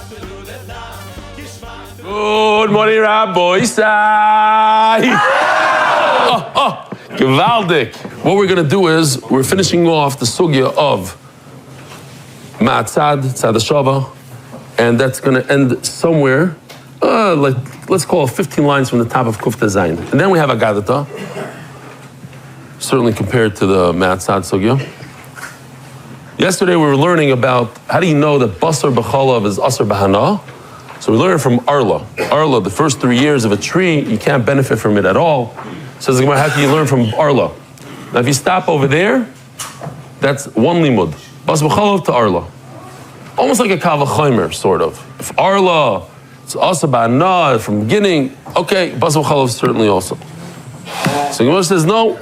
Good morning, Rabbi Isai. Gewaldig. What we're going to do is, we're finishing off the sugya of Ma'atzad, Tzad HaShava, and that's going to end somewhere, let's call it 15 lines from the top of Kufta Zayin. And then we have Agadata, certainly compared to the Ma'atzad sugya. Yesterday we were learning about how do you know that Basar B'chalav is Asar B'hana. So we learned from Arla. Arla, the first 3 years of a tree, you can't benefit from it at all. Says the Gemara, how can you learn from Arla? Now if you stop over there, that's one limud. Bas B'chalav to Arla. Almost like a Kal V'chomer, sort of. If Arla, it's Asa B'ana from the beginning, okay, Bas B'chalav certainly also. So the Gemara says, no,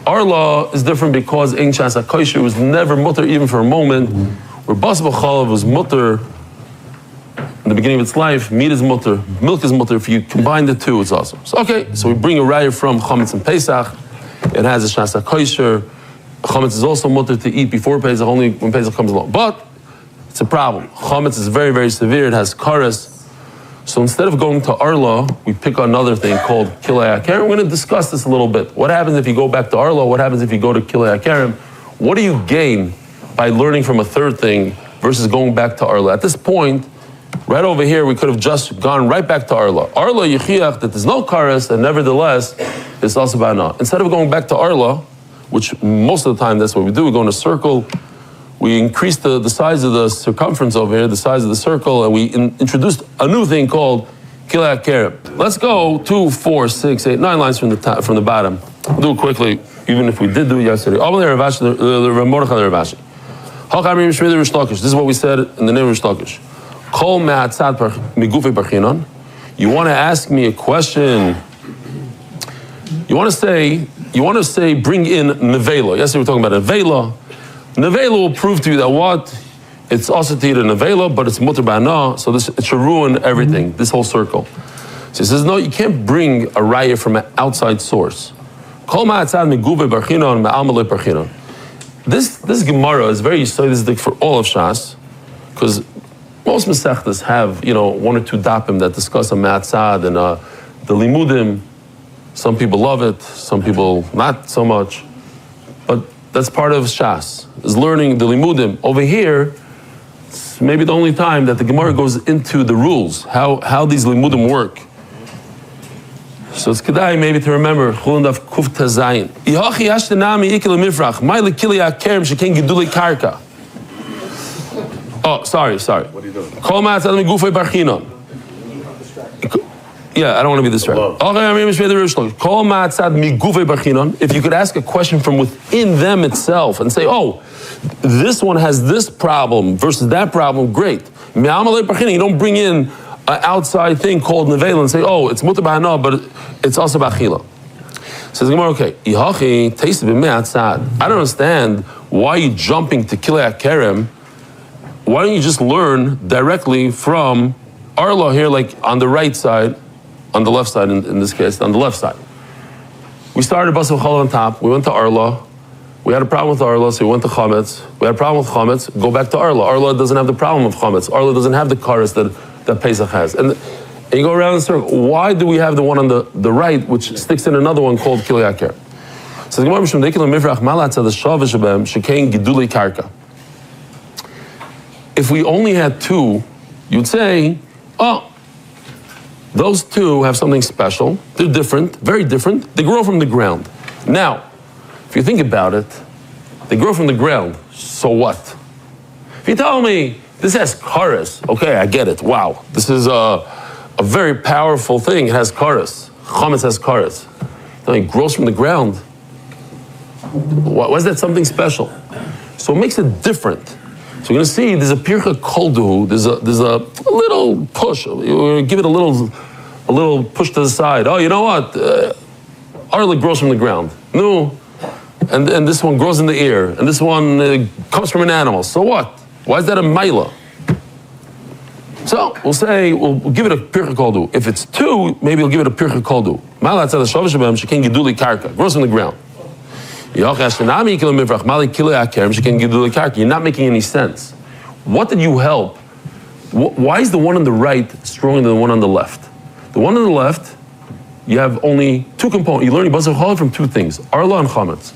Arla is different because Ein Shas HaKosher was never mutter even for a moment, where Bas B'chalav was mutter in the beginning of its life. Meat is mutter, milk is mutter. If you combine the two, it's awesome. So okay, so we bring a raya from Chametz and Pesach. It has a Shas HaKosher. Chametz is also mutter to eat before Pesach, only when Pesach comes along. But it's a problem. Chametz is very, very severe. It has karas. So instead of going to Arla, we pick another thing called Kilei HaKerem. We're going to discuss this a little bit. What happens if you go back to Arla? What happens if you go to Kilei HaKerem? What do you gain by learning from a third thing versus going back to Arla? At this point, right over here, we could have just gone right back to Arla. Arla Yechiach, that there's no karas, and nevertheless, it's also Ba'ana. Instead of going back to Arla, which most of the time that's what we do, we go in a circle, we increase the size of the circumference over here, the size of the circle, and we introduced a new thing called Kilei HaKerem. Let's go 2, 4, 6, 8, 9 lines from the top, from the bottom. We'll do it quickly, even if we did do it yesterday. This is what we said in the name of Rish Lakish. You want to ask me a question. You want to say, bring in nevela. Yesterday we were talking about nevela. Nevela will prove to you that what? It's also to eat a nevela, but it's mutter b'ana, so it should ruin everything, this whole circle. So he says, no, you can't bring a raya from an outside source. This Gemara is very yisodistic for all of Shas, because most Masechtas have, 1 or 2 dapim that discuss a Ma'atzad and the Limudim. Some people love it, some people not so much. But that's part of Shas, is learning the Limudim. Over here, it's maybe the only time that the Gemara goes into the rules, how these Limudim work. So it's kedai maybe to remember, Chullin daf kuf tazayin. Ihachi yashtenami ikil mifrach, mai lekili akerem sheken giduli karka. Oh, sorry. What are you doing? Yeah, I don't want to be distracted. If you could ask a question from within them itself and say, oh, this one has this problem versus that problem, great. You don't bring in an outside thing called nevela and say, oh, it's mutar b'hana, but it's also b'achila. Says Gemara, okay, I don't understand why are you jumping to Kilei HaKerem. Why don't you just learn directly from Arla here, like on the right side, on the left side in this case, on the left side. We started Bas B'chalav on top, we went to Arla, we had a problem with Arla, so we went to Chametz. We had a problem with Chametz, go back to Arla. Arla doesn't have the problem of Chametz. Arla doesn't have the karas that Pesach has. And you go around in a circle. Why do we have the one on the right, which sticks in another one called Kilei HaKerem? So the Gemara Mishum Deikil Mifrach Malat Tzad HaShava Shebem Shekain Gidulei Karka. If we only had 2, you'd say, oh, those 2 have something special. They're different, very different. They grow from the ground. Now, if you think about it, they grow from the ground. So what? If you tell me this has karas, okay, I get it. Wow, this is a very powerful thing. It has karas. Chametz has karas. It grows from the ground. Why is that something special? So it makes it different. So you're going to see there's a pircha koldu, there's a little push. You give it a little push to the side. Oh, you know what? Arla grows from the ground. No. And this one grows in the air. And this one comes from an animal. So what? Why is that a maila? So we'll say, we'll give it a pircha koldu. If it's 2, maybe we'll give it a pircha koldu. Malat tzad HaShava Shebem sheken giduli karka. Grows from the ground. You're not making any sense. What did you help Why is the one on the right stronger than the one on the left? The one on the left, you have only two components. You're learning basar challah from two things, arla and chametz.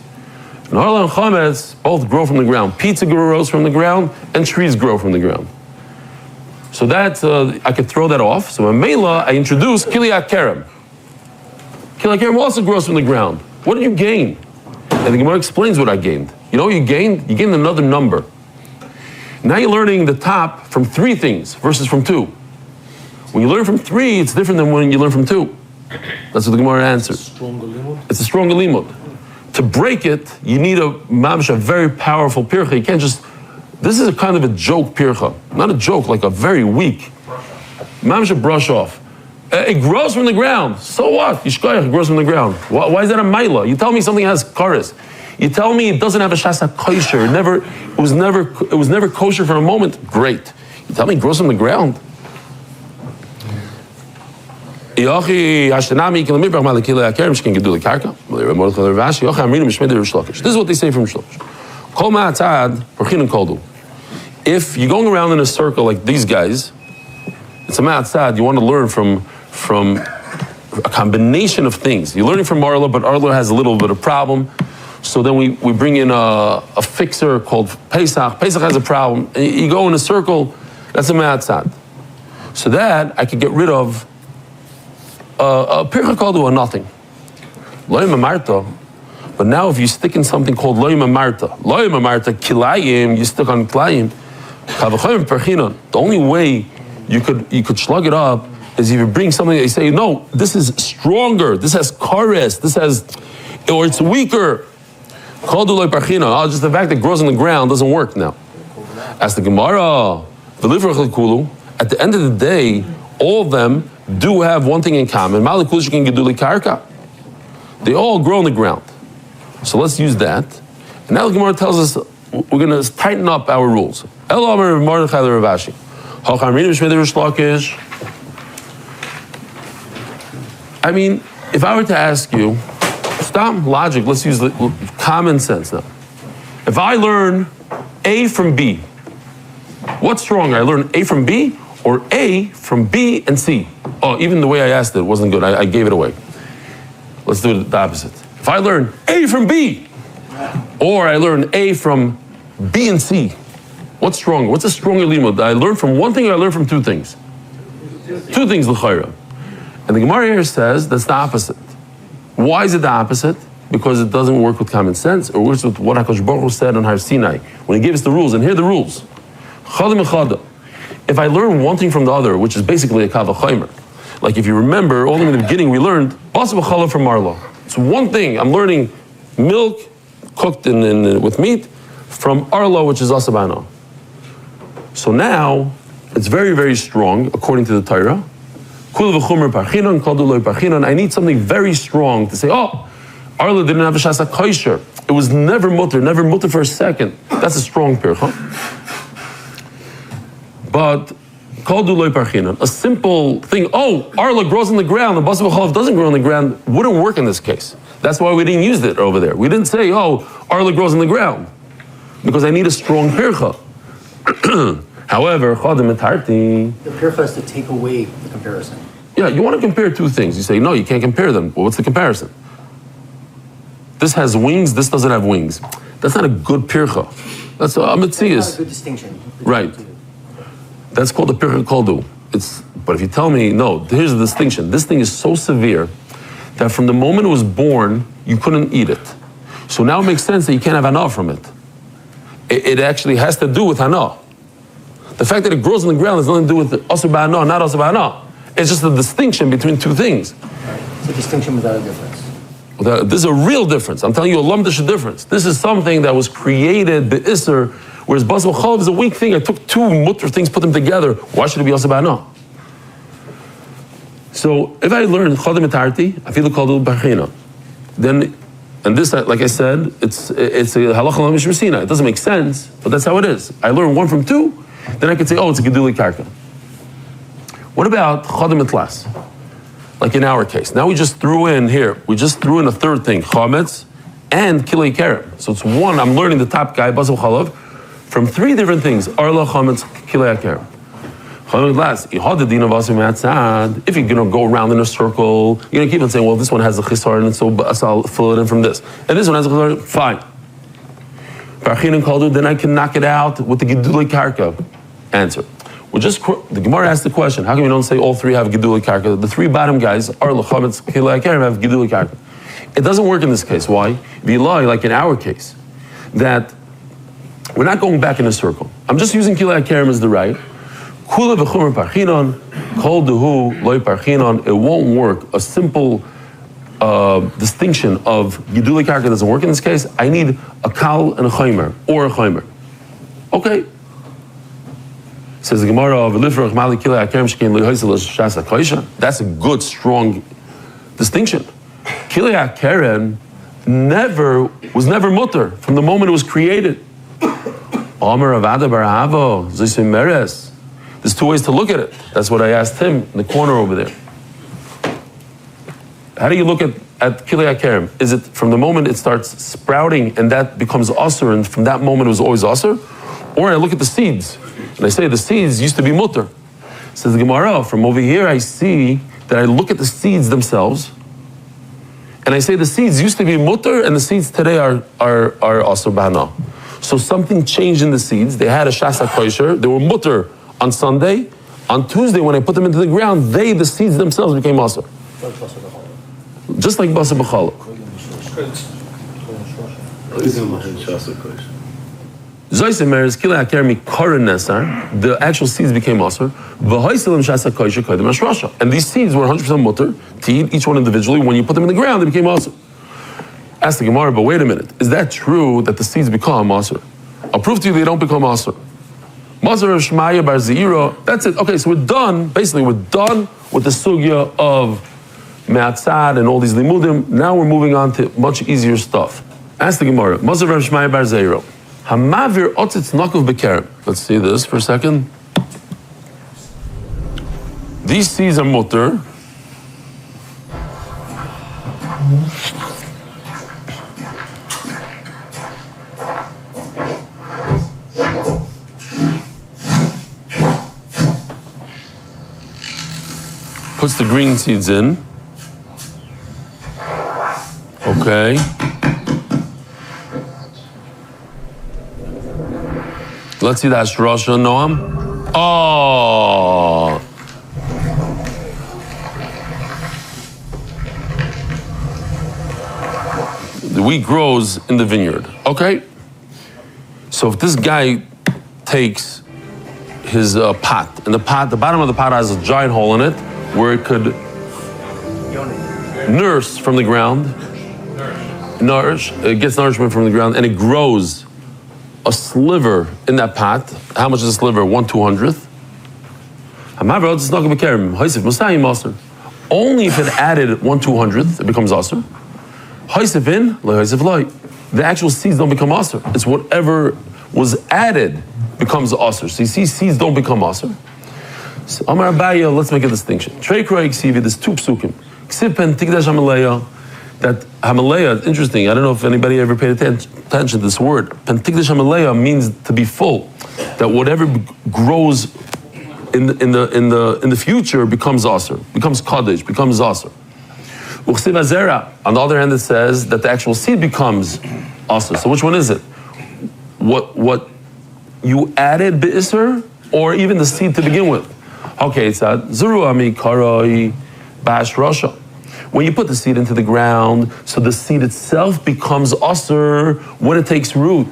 And arla and chametz both grow from the ground. Pizza grows from the ground, and trees grow from the ground. So that, I could throw that off. So in Mela, I introduced Kiliat Kerem. Kiliat Kerem also grows from the ground. What did you gain? And the Gemara explains what I gained. You know what you gained? You gained another number. Now you're learning the top from three things versus from two. When you learn from three, it's different than when you learn from two. That's what the Gemara answers. It's a stronger limud. To break it, you need a very powerful pircha. You can't just, this is a kind of a joke pircha. Not a joke, like a very weak. Mamash brush off. It grows from the ground. So what? Yishkoyach, it grows from the ground. Why is that a maila? You tell me something has kares. You tell me it doesn't have a shasa kosher. It was never kosher for a moment. Great. You tell me it grows from the ground. This is what they say from Shlokish. If you're going around in a circle like these guys, it's a ma'atzad, you want to learn from a combination of things. You're learning from Arla, but Arla has a little bit of problem. So then we bring in a fixer called Pesach. Pesach has a problem. You go in a circle, that's a ma'atzad. So that I could get rid of a pircha kaldu or nothing. Loy mamarta. But now if you stick in something called loy mamarta kilayim, you stick on kilayim. The only way you could slug it up is if you bring something that you say, no, this is stronger, this has kares, this has, or it's weaker. Kaldu loy parchina. Just the fact that it grows on the ground doesn't work now. As the Gemara, at the end of the day, all of them do have one thing in common. They all grow on the ground. So let's use that. And now the Gemara tells us we're going to tighten up our rules. I mean, if I were to ask you, stop logic, let's use the common sense now. If I learn A from B, what's stronger? I learn A from B or A from B and C? Oh, even the way I asked it wasn't good. I gave it away. Let's do it the opposite. If I learn A from B, or I learn A from B and C, what's stronger? What's a stronger limud? I learn from one thing or I learn from two things? Two things, l'chayra. And the Gemara here says that's the opposite. Why is it the opposite? Because it doesn't work with common sense, or works with what HaKadosh Baruch Hu said on Har Sinai, when he gave us the rules, and here are the rules. Chadim echada. If I learn one thing from the other, which is basically a kavachaymer, like if you remember, all in the beginning we learned basar b'challah from Arla. It's one thing. I'm learning milk cooked with meat from Arla, which is asabano. So now it's very, very strong according to the Torah. I need something very strong to say, oh, Arla didn't have a shasa kosher. It was never mutter for a second. That's a strong pircha. But a simple thing, oh, Arla grows in the ground, the basar b'chalav doesn't grow in the ground, wouldn't work in this case. That's why we didn't use it over there. We didn't say, oh, Arla grows in the ground, because I need a strong pircha. However, the pircha is to take away the comparison. Yeah, you want to compare two things. You say, no, you can't compare them. Well, what's the comparison? This has wings, this doesn't have wings. That's not a good pircha. That's a mitzias. That's not a good distinction. Right. That's called a pircha koldu. But if you tell me, no, here's the distinction. This thing is so severe that from the moment it was born, you couldn't eat it. So now it makes sense that you can't have hana from it. It actually has to do with hana. The fact that it grows on the ground has nothing to do with asur b'hana, not asur b'hana. It's just a distinction between two things. It's a distinction without a difference. This is a real difference. I'm telling you a lumdish difference. This is something that was created be'isr, whereas basar b'chalav is a weak thing. I took two mutter things, put them together. Why should it be asur b'hana? So if I learn chadim etarti, I feel called b'china. Then, and this, like I said, it's a halacha l'mishmar Sinai. It doesn't make sense, but that's how it is. I learn one from two, then I could say, oh, it's a geduli karka. What about chadim etlas? Like in our case. Now we just threw in a third thing, chametz and kilei kerem. So it's one, I'm learning the top guy, basar b'chalav, from three different things, arla, chametz, kilei kerem. If you're going to go around in a circle, you're going to keep on saying, well, this one has a Chazarah, and so I'll fill it in from this. And this one has a Chazarah, fine. Then I can knock it out with the Gidulei Karka. Answer. The Gemara asked the question, how come we don't say all three have Gidulei Karka? The three bottom guys, Arla, Chametz, Kilei Kerem, have Gidulei Karka. It doesn't work in this case. Why? V'ilai, like in our case, that we're not going back in a circle. I'm just using Kilei Kerem as the right. Kula v'chumer parchinon, kol dehu loy parchinon. It won't work. A simple distinction of Gidulei Karka doesn't work in this case. I need a kal and a chaymer, or a chaymer. Okay. Says the Gemara, that's a good, strong distinction. Kilei HaKeren was never mutter from the moment it was created. There's two ways to look at it. That's what I asked him in the corner over there. How do you look at Kilei HaKeren? Is it from the moment it starts sprouting and that becomes asur, and from that moment it was always asur? Or I look at the seeds, and I say the seeds used to be mutter. Says the Gemara, from over here I see that I look at the seeds themselves, and I say the seeds used to be mutter, and the seeds today are asur b'hana. So something changed in the seeds. They had a shasa kosher. They were mutter on Sunday. On Tuesday, when I put them into the ground, the seeds themselves became asur. Just like basar b'chala. The actual seeds became asur. And these seeds were 100% mutter to eat, each one individually. When you put them in the ground, they became asur. Ask the Gemara, but wait a minute. Is that true that the seeds become asur? I'll prove to you they don't become asur. Mazar of Shmaya bar Zeira, that's it. Okay, so we're done. Basically, we're done with the sugya of Me'atzad and all these limudim. Now we're moving on to much easier stuff. Ask the Gemara, Mazar of Shmaya bar Zeira. Hamavir otzitz nakov bekerem. Let's see this for a second. These seeds are mutter. Puts the green seeds in. Okay. Let's see that Shirasha, Noam. Oh. The wheat grows in the vineyard. Okay. So if this guy takes his pot, and the bottom of the pot has a giant hole in it, where it could nurse from the ground, it gets nourishment from the ground, and it grows a sliver in that pot. How much is a sliver? 1/200th. Only if it added 1/200th, it becomes asur. The actual seeds don't become asur. It's whatever was added becomes asur. So you see, seeds don't become asur. So, Amar Abaya, let's make a distinction. Trei Kroy Ksivi, there's two psukim. Ksiv pen Tigdash Hamaleya. That Hamaleya, interesting. I don't know if anybody ever paid attention to this word. Pen Tigdash Hamaleya means to be full. That whatever grows in the future becomes asur, becomes kaddish, becomes asur. Uksiv Azera, on the other hand, it says that the actual seed becomes asur. So which one is it? What you added be'isr, or even the seed to begin with? Okay, it's that Zeruami Karoi Bash Rasha. When you put the seed into the ground, so the seed itself becomes asur when it takes root.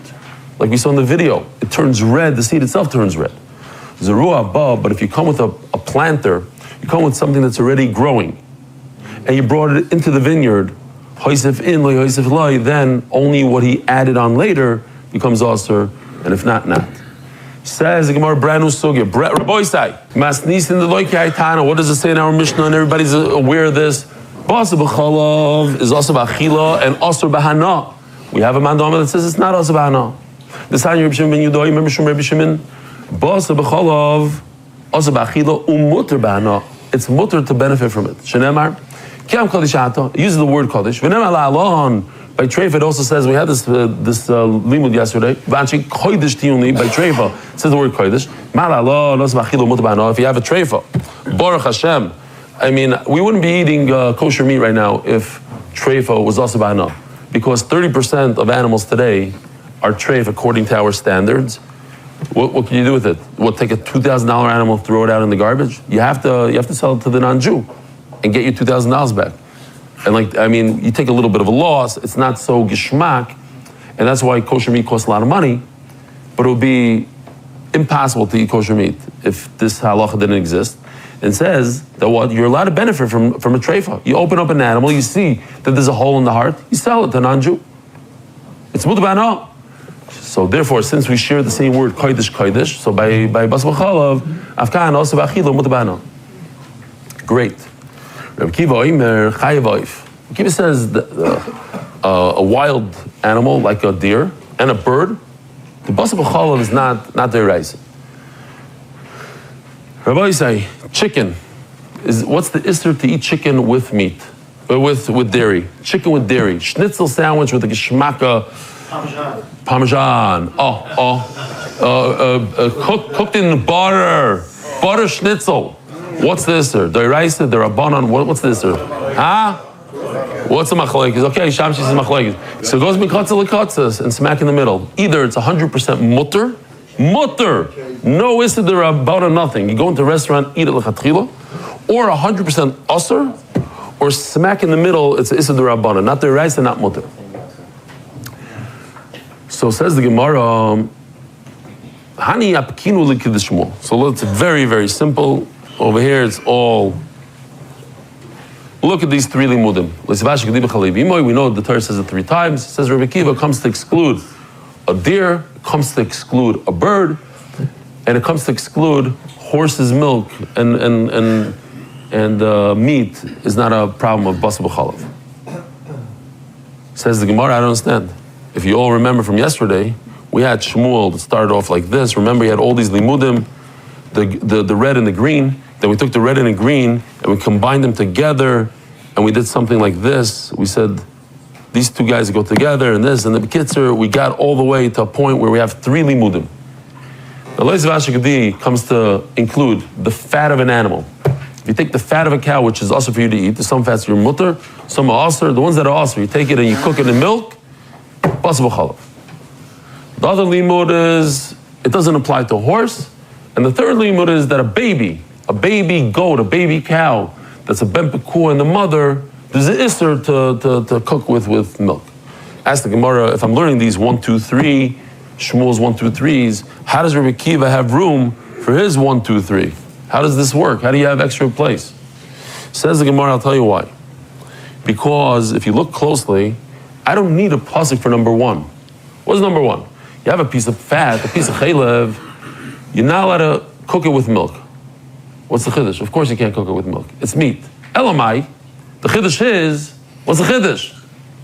Like we saw in the video, it turns red, the seed itself turns red. Zerua Ba, but if you come with a planter, you come with something that's already growing, and you brought it into the vineyard, Hoisef in, Hoisef lai, then only what he added on later becomes asur, and if not, not. Says the Gemara, brand new sugya. Rabbi Isai, Masnis in the Loike Haitana. What does it say in our Mishnah? And everybody's aware of this. Basar b'chalav is asur b'achila and asur b'hana. We have a mandama that says it's not asur b'hana. The sign Rabbi Shimon ben Yudai, remember Rabbi Shimon? Basar b'chalav asur b'achila umutter b'hana. It's mutter to benefit from it. Shenemar, kiam kaddish ata. It uses the word kaddish. V'nem ala alon By treifa, it also says, we had this limud yesterday, v'anshi kodesh tiyuni, by treifa, it says the word kodesh. If you have a treifa, Baruch Hashem, I mean, we wouldn't be eating kosher meat right now if treifa was also b'hana. Because 30% of animals today are treif according to our standards. What can you do with it? What, take a $2,000 animal, throw it out in the garbage? You have to sell it to the non-Jew and get your $2,000 back. And like, I mean, you take a little bit of a loss. It's not so geschmack, and that's why kosher meat costs a lot of money. But it would be impossible to eat kosher meat if this halacha didn't exist. And says that what you're allowed to benefit from a treifa. You open up an animal, you see that there's a hole in the heart, you sell it to a non-Jew. It's mutabana. So therefore, since we share the same word kodesh, so by basar b'chalav, afkan also b'achila mutabana. Great. Rabbi Kiva Omer chayav oif. Kiva says that, a wild animal like a deer and a bird, the basar b'chalav is not their rice. Rabbi say, chicken what's the isser to eat chicken with meat, with dairy? Chicken with dairy, schnitzel sandwich with a geschmacka, parmesan. Cooked in butter schnitzel. What's the isser? The raisa, the rabbanon. What's the isser? Huh? What's the machlekes? Okay, Shamshi says machlekes. So it goes mikatza lekatzas and smack in the middle. Either it's 100% mutter, no issa the rabbanon, nothing. You go into a restaurant, eat it lechatchila, or 100% usr, or smack in the middle, it's issa the rabbanon, not the rice and not mutter. So says the Gemara, hani apkinu likidishmu. So it's very, very simple. Over here, it's all. Look at these three limudim. We know the Torah says it 3 times. It says Rabbi Kiva comes to exclude a deer, comes to exclude a bird, and it comes to exclude horse's milk and meat is not a problem of basar b'chalav. Says the Gemara, I don't understand. If you all remember from yesterday, we had Shmuel that started off like this. Remember, he had all these limudim, the red and the green. Then we took the red and the green and we combined them together and we did something like this. We said, these two guys go together and this, and the B'kitzur, we got all the way to a point where we have 3 limudim. The Eli Stefansky comes to include the fat of an animal. If you take the fat of a cow, which is also for you to eat, there's some fats you're mutter, some are also. The ones that are also, you take it and you cook it in milk, basar b'chalav. The other limud is, it doesn't apply to a horse. And the third limud is that a baby goat, a baby cow, that's a ben pekua and the mother, there's an isser to cook with milk. Ask the Gemara, if I'm learning these 1, 2, 3, Shmuel's 1, 2, 3s, how does Rabbi Kiva have room for his 1, 2, 3? How does this work? How do you have extra place? Says the Gemara, I'll tell you why. Because if you look closely, I don't need a pasuk for number 1. What's number 1? You have a piece of fat, a piece of chaylev, you're not allowed to cook it with milk. What's the chiddush? Of course you can't cook it with milk. It's meat. Elamai, the chiddush is, what's the chiddush?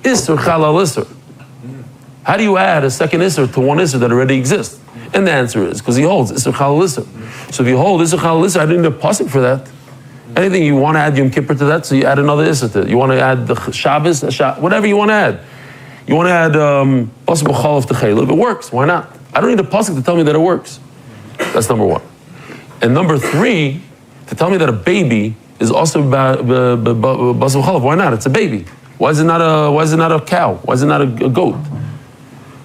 Isser chalal isser. How do you add a second isser to one isser that already exists? And the answer is, because he holds isser chalal isser. So if you hold isser chalal isser, I didn't need a pasuk for that. Anything you want to add Yom Kippur to that, so you add another isser to it. You want to add the Shabbos, whatever you want to add. You want to add basar b'chalav to chaylev, it works. Why not? I don't need a pasuk to tell me that it works. That's number 1. And number 3, to tell me that a baby is also basar b'chalav. Why not? It's a baby. Why is it not a cow? Why is it not a goat?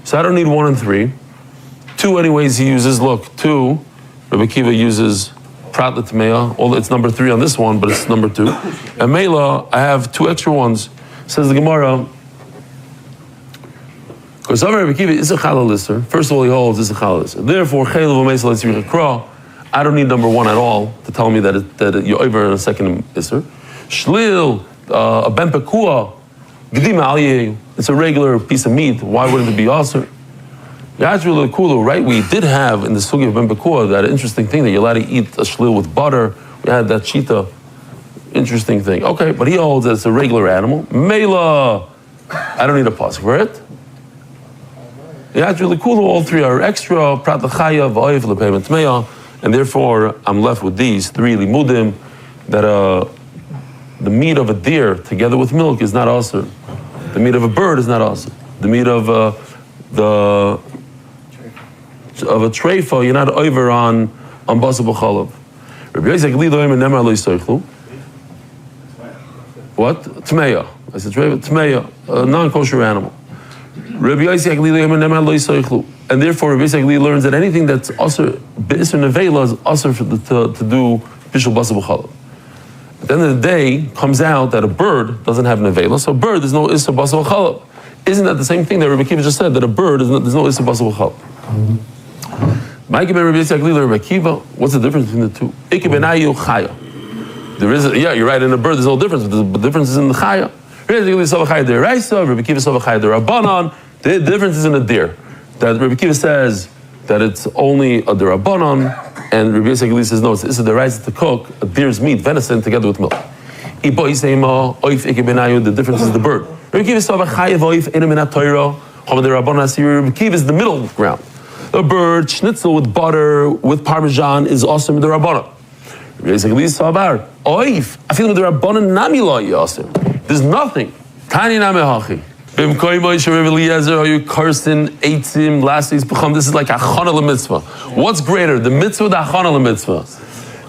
So I don't need 1 and 3. 2, anyways, he uses. Look, 2. Rabbi Kiva uses prat l'tmeya. It's number 3 on this one, but it's number 2. And Mela, I have 2 extra ones. Says the Gemara. Because Rabbi Kiva is a chalal isser. First of all, he holds is a chalal isser. Therefore, chaylev u'meisel etzirich kra. I don't need number 1 at all to tell me that you're over in a second isser. Shlil, a ben pekua, gdim aliyeh. It's a regular piece of meat. Why wouldn't it be aser? Yajru lekulu, right? We did have in the sugi of ben pekua that interesting thing that you're allowed to eat a shlil with butter. We had that shita. Interesting thing. Okay, but he holds that it's a regular animal. Mela, I don't need a pasuk for it. Yajru lekulu, all 3 are extra. Prat l'chaya, v'oif, l'pei v'tmeya. And therefore, I'm left with these 3 limudim that the meat of a deer together with milk is not asur. The meat of a bird is not also. The meat of a treifa, you're not over on basar b'chalav. Rabbi Yosef Glili Omer Nemar Lo Yisochlu. What? Tmeya. I said treifa, tmeya, a non-kosher animal. Rabbi Yosef Glili Omer Nemar Lo Yisochlu. And therefore, Rabbi Yosef Glili learns that anything that's also b'isur nevela is also to do bishul basar b'chalav. At the end of the day, comes out that a bird doesn't have nevela, so a bird, there's no issur basar b'chalav. Isn't that the same thing that Rabbi Akiva just said, that a bird, there's no issur basar b'chalav? What's the difference between the two? There is, yeah, you're right, in a bird there's no difference, but the difference is in the chaya. The difference is in a deer. That Rabbi Akiva says that it's only a derabanan, and Rabbi Yosef says no, it's the deraisa to cook a deer's meat, venison, together with milk. The difference is the bird. Rabbi Akiva is the middle ground. A bird schnitzel with butter with parmesan is awesome in the rabbanon. There's nothing. This is like achana l'mitzvah. What's greater, the mitzvah or the achana l'mitzvah?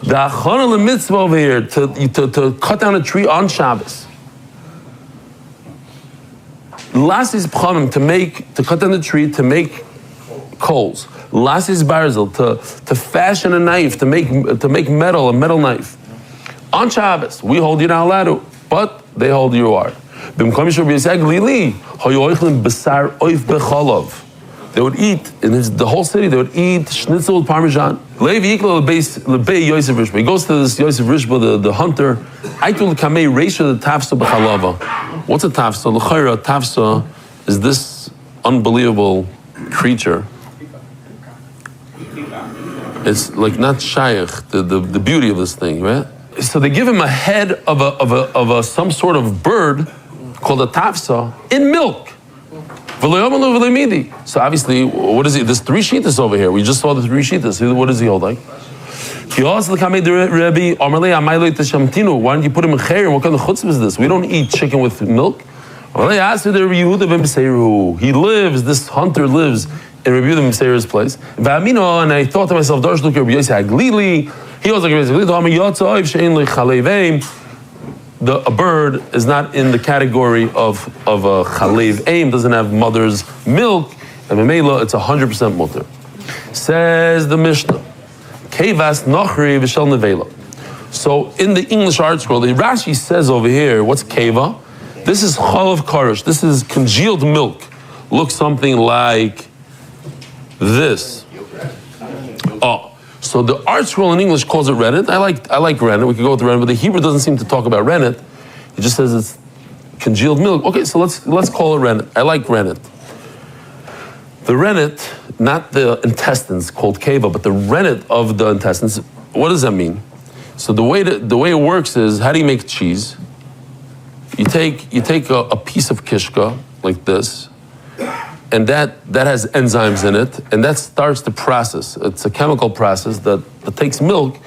The achana l'mitzvah over here, to cut down a tree on Shabbos. Lasis pchamim, to cut down the tree, to make coals. Lasis barzel, to fashion a knife, to make metal, a metal knife. On Shabbos, we hold you not allowed to, but they hold you are. They would eat, in the whole city, they would eat schnitzel with parmesan. He goes to this Yosef Rishba, the hunter. What's a tafsa? L'chayra, tafsa is this unbelievable creature. It's like not shaykh, the beauty of this thing, right? So they give him a head of some sort of bird called a tafsa in milk. So obviously, what is he? There's three shittas over here. We just saw the three shittas. What does he hold like? Why don't you put him in chair? What kind of chutzpah is this? We don't eat chicken with milk. He lives, this hunter lives in Rabbi Yehuda ben Beseira's place. And I thought to myself, he was like, a bird is not in the category of a chalev aim, doesn't have mother's milk, and memela, it's 100% mutter. Says the Mishnah, Kevas nochri v'shel nevela. So in the English art scroll, the Rashi says over here, what's keva? This is chalav karish, this is congealed milk. Looks something like this. Oh. So the art scroll in English calls it rennet. I like rennet. We could go with rennet, but the Hebrew doesn't seem to talk about rennet. It just says it's congealed milk. Okay, so let's call it rennet. I like rennet. The rennet, not the intestines called keva, but the rennet of the intestines. What does that mean? So the way it works is, how do you make cheese? You take a piece of kishka like this, and that has enzymes in it, and that starts the process. It's a chemical process that takes milk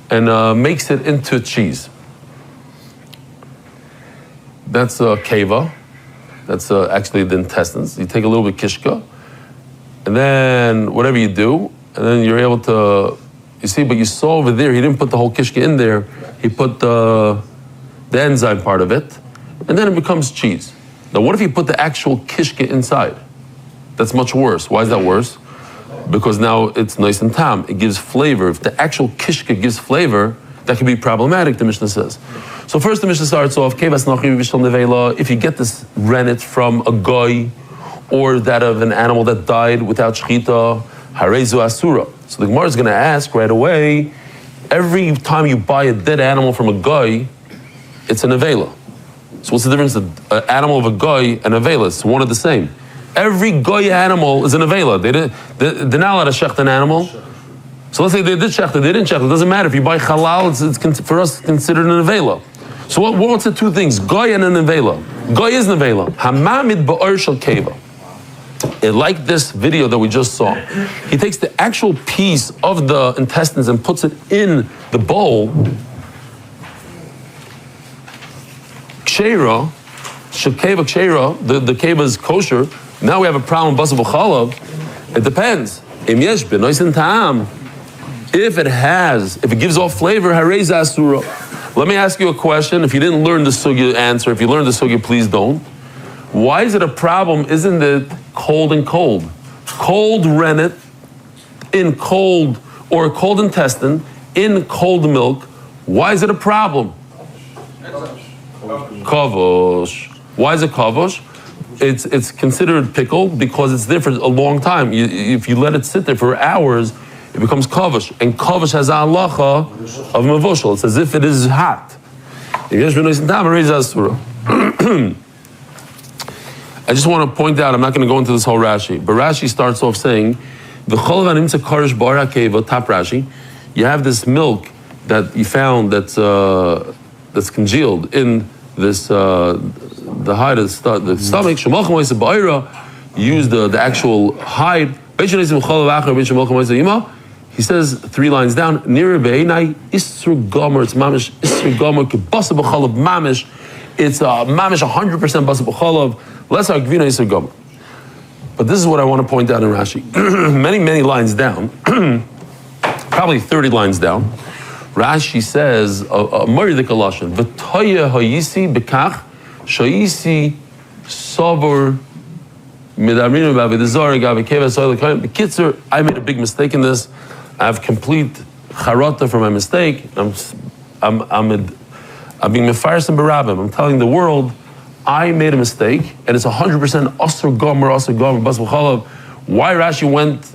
and makes it into cheese. That's a keva. That's actually the intestines. You take a little bit kishka, and then whatever you do, and then you're able to, you see, but you saw over there, he didn't put the whole kishka in there. He put the enzyme part of it, and then it becomes cheese. Now what if you put the actual kishka inside? That's much worse. Why is that worse? Because now it's nice and tam. It gives flavor. If the actual kishka gives flavor, that could be problematic, the Mishnah says. So first the Mishnah starts off, if you get this rennet from a goy, or that of an animal that died without shchita, harezu asura. So the Gemara is going to ask right away, every time you buy a dead animal from a goy, it's an nevela. So what's the difference? An animal of a goy and a nevela, it's one and the same. Every goy animal is an avela. They're not allowed to shecht an animal. So let's say they did shecht it, they didn't shecht it. It doesn't matter. If you buy halal, it's for us considered an avela. So what's the two things? Goy and an avela. Goy is an avela. Hamamid ba'or shel keva. Like this video that we just saw. He takes the actual piece of the intestines and puts it in the bowl. Ksheira Shekeva Kshera, the keva is kosher. Now we have a problem with basar b'chalav. It depends. Im yesh b'nois and ta'am. If it gives off flavor, harei asura. Let me ask you a question. If you didn't learn the sugya, answer. If you learned the sugya, please don't. Why is it a problem? Isn't it cold and cold? Cold rennet in cold, or cold intestine in cold milk. Why is it a problem? Kavosh. Why is it kavosh? It's considered pickled because it's there for a long time. If you let it sit there for hours, it becomes kavosh. And kavosh has a halacha of mevushal. It's as if it is hot. I just want to point out, I'm not going to go into this whole Rashi, but Rashi starts off saying, top Rashi, you have this milk that you found that's congealed in this the hide of the stomach. You use the actual hide. He says 3 lines down, Isser Gomer, it's mamish, Isser Gomer, kibasa b'chalav mamish, it's mamish 100% basa b'chalav, less agvina Isser Gomer. But this is what I want to point out in Rashi. many lines down, probably 30 lines down, Rashi says, Maridik Alashan, V'toya hayisi b'kach, shayisi savor, midamrinu b'avidazar, gavekeva soil l'kayim. B'kitzur, I made a big mistake in this. I have complete charata for my mistake. I'm being mefaris and barabim. I'm telling the world, I made a mistake, and it's 100% asur gomer, bas b'chalav. Why Rashi went,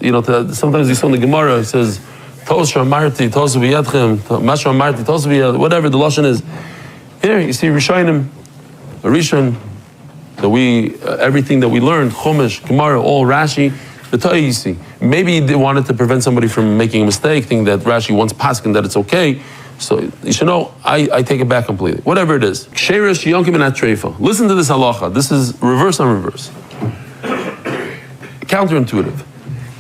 sometimes you saw in the Gemara, he says, Tosha Marti, Tosha B'yadchem, Masha Marti, Tosha B'yad, whatever the lashon is. Here you see Rishonim, Rishon, everything that we learned, Chumash, Gemara, all Rashi, the Torah you see. Maybe they wanted to prevent somebody from making a mistake, thinking that Rashi wants paskin that it's okay. So you should know, I take it back completely. Whatever it is. Ksheira sheyonkim and atreifa. Listen to this halacha. This is reverse on reverse. Counterintuitive.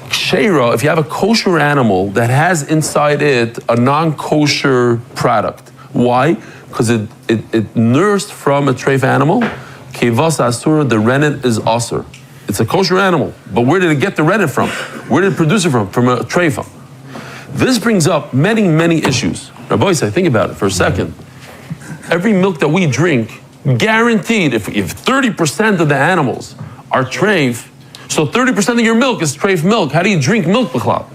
Ksheira, if you have a kosher animal that has inside it a non-kosher product. Why? Because it nursed from a treif animal. Kevas asura, the rennet is asur. It's a kosher animal. But where did it get the rennet from? Where did it produce it from? From a treifa. This brings up many issues. Rabbi say, think about it for a second. Every milk that we drink, guaranteed, if 30% of the animals are treif, so 30% of your milk is treif milk. How do you drink milk, b'chlal?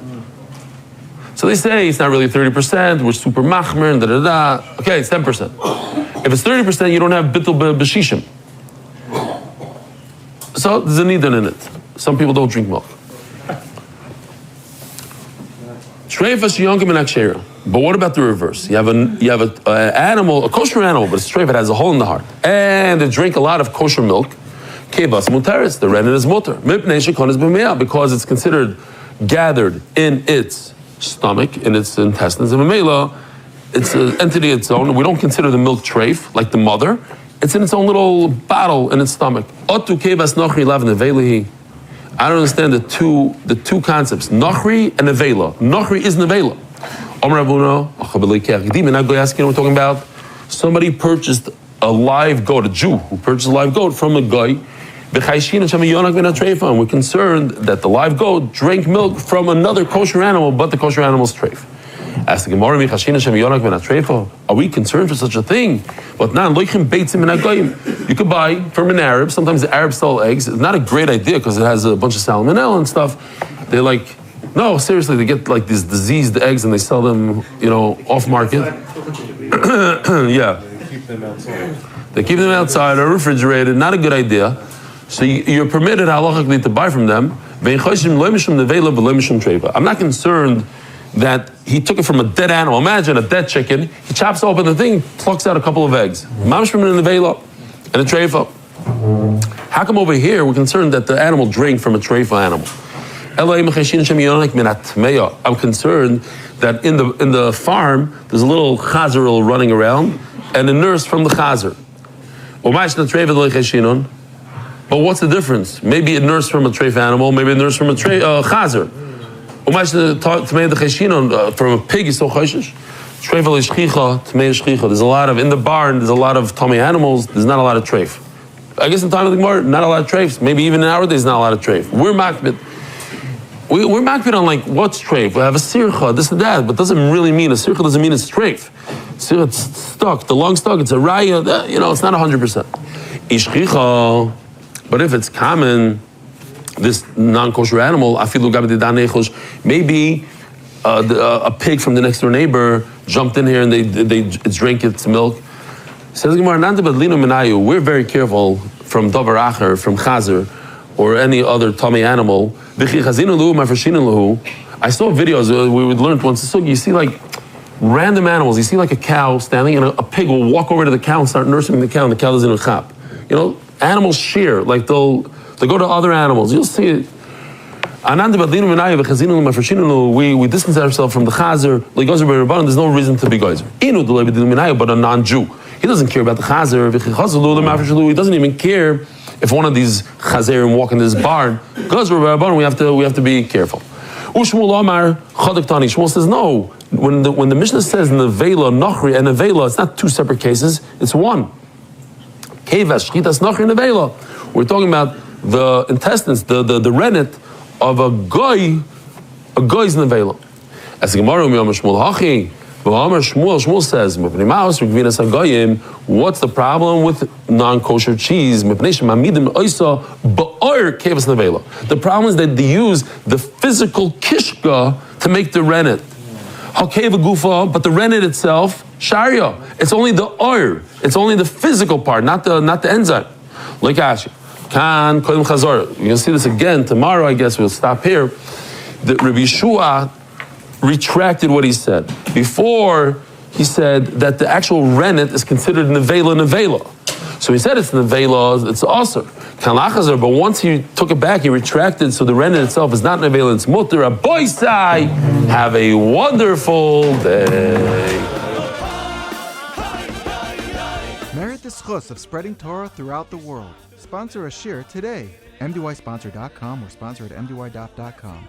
So they say it's not really 30%, we're super machmer, and da-da-da. Okay, it's 10%. If it's 30%, you don't have bittul b'shishim. So there's a nidan in it. Some people don't drink milk. But what about the reverse? You have an animal, a kosher animal, but it's treif, it has a hole in the heart. And they drink a lot of kosher milk. Kebas mutaris, the rennet is mutar. Because it's considered gathered in its stomach, in its intestines. And memela, it's an entity of its own. We don't consider the milk treif, like the mother. It's in its own little bottle in its stomach. Otu kebas nochri lav nevelahi. I don't understand the two concepts, Nachri and Nevela. Nachri is Nevela. Omer Abuno, and I go ask you what we're talking about. Somebody purchased a live goat, a Jew who purchased a live goat from a guy. And we're concerned that the live goat drank milk from another kosher animal, but the kosher animal's treif. Ask the Gemara, are we concerned for such a thing? But now, you could buy from an Arab, sometimes the Arabs sell eggs. It's not a great idea because it has a bunch of salmonella and stuff. They're like, no, seriously, they get like these diseased eggs and they sell them, off market. Yeah. They keep them outside or refrigerated, not a good idea. So you're permitted halachically to buy from them. I'm not concerned that he took it from a dead animal. Imagine a dead chicken. He chops open the thing, plucks out a couple of eggs. Mamish from the nevela and a treifa. How come over here we're concerned that the animal drank from a treifa animal? I'm concerned that in the farm there's a little chazarah running around and a nurse from the chazar. But what's the difference? Maybe a nurse from a treif animal, maybe a nurse from a chazar. From a pig is so chayshish. There's a lot of, in the barn, there's a lot of tummy animals, there's not a lot of treif. I guess in time of the Gemara, not a lot of treif. Maybe even in our days, not a lot of treif. We're makbid. We're makbid on like, what's treif? We have a sircha, this and that, but doesn't really mean, a sircha doesn't mean it's treif. Sircha, it's stuck, the long stuck, it's a raya, it's not 100%. Ishchicha, but if it's common, this non-kosher animal, afilu gabedidanechos, maybe a pig from the next door neighbor jumped in here and they drank its milk. Says Gemara, we're very careful from davar acher, from chazer, or any other tummy animal. I saw videos, we would learn once, you see like random animals, you see like a cow standing and a pig will walk over to the cow and start nursing the cow and the cow doesn't even chap. Animals share, like they'll go to other animals, you'll see it. We distance ourselves from the chazer, there's no reason to be geyser. But a non-Jew, he doesn't care about the chazer, he doesn't even care if one of these chazerim walk in this barn. We have to be careful. Shmuel says no. When the Mishnah says nevela, nachri, and nevela, it's not two separate cases, it's one. Kevash, shchitas, nachri, nevela. We're talking about the intestines, the rennet of a guy's nevela. As the Gemara Shmuel hachi, Shmuel says, what's the problem with non-kosher cheese? The problem is that they use the physical kishka to make the rennet. But the rennet itself, sharia, it's only the oir, it's only the physical part, not the enzyme. Like Ashi. Kan kolim Chazarah. You're going to see this again tomorrow, I guess we'll stop here. That Rabbi Yeshua retracted what he said. Before, he said that the actual rennet is considered nevela. So he said it's nevela, it's also Kalachazar, but once he took it back, he retracted, so the rennet itself is not nevela, it's mutter. A boysai. Have a wonderful day. Merit the schus of spreading Torah throughout the world. Sponsor a shir today. MDYsponsor.com or sponsor at MDY.com.